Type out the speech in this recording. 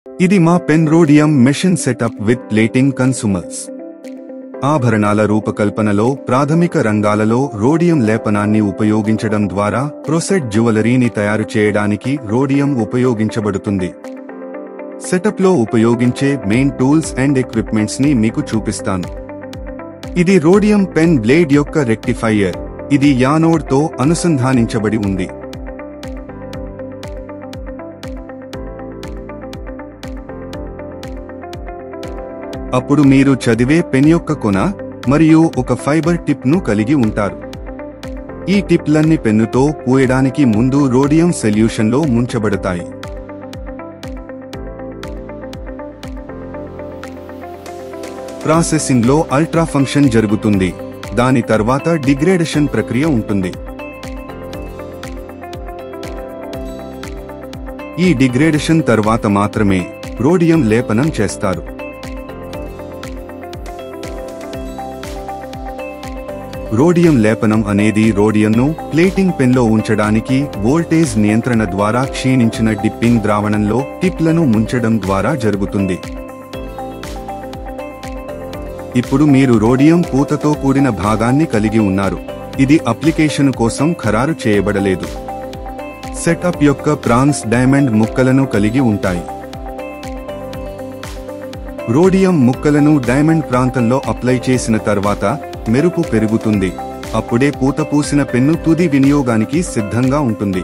ఇది మా pen rhodium machine setup with plating consumers. ఆభరణాల రూపకల్పనలో ప్రాథమిక రంగాలలో రోడియం లేపనాన్ని ఉపయోగించడం ద్వారా ప్రొసెట్ జ్యువెలరీని తయారు చేయడానికి రోడియం ఉపయోగించబడుతుంది. సెటప్లో ఉపయోగించే మెయిన్ టూల్స్ అండ్ ఎక్విప్మెంట్స్ ని మీకు చూపిస్తాను. ఇది రోడియం పెన్ బ్లేడ్ యొక్క రెక్టిఫైయర్. ఇది యానోడ్ తో అనుసంధానించబడి ఉంది. అప్పుడు మీరు చదివే పెన్ యొక్క కొన మరియు ఒక ఫైబర్ టిప్ ను కలిగి ఉంటారు. ఈ టిప్లన్నీ పెన్నుతో పూయడానికి ముందు రోడియం సొల్యూషన్లో ముంచబడతాయి. ప్రాసెసింగ్ లో అల్ట్రా ఫంక్షన్ జరుగుతుంది. దాని తర్వాత డిగ్రేడేషన్ ప్రక్రియ ఉంటుంది. ఈ డిగ్రేడేషన్ తర్వాత మాత్రమే రోడియం లేపనం చేస్తారు. రోడియం లేపనం అనేది రోడియంను ప్లేటింగ్ పెన్లో ఉంచడానికి వోల్టేజ్ నియంత్రణ ద్వారా క్షీణించిన డిప్పింగ్ ద్రావణంలో టిప్లను ముంచడం ద్వారా జరుగుతుంది. ఇప్పుడు మీరు రోడియం పూతతో కూడిన భాగాన్ని కలిగి ఉన్నారు. ఇది అప్లికేషన్ కోసం ఖరారు చేయబడలేదు. సెటప్ యొక్క ప్రాన్స్ డైమండ్ ముక్కలను కలిగి ఉంటాయి. రోడియం ముక్కలను డైమండ్ ప్రాంతంలో అప్లై చేసిన తర్వాత మెరుపు పెరుగుతుంది. అప్పుడే పూత పూసిన పెన్ను తుది వినియోగానికి సిద్ధంగా ఉంటుంది.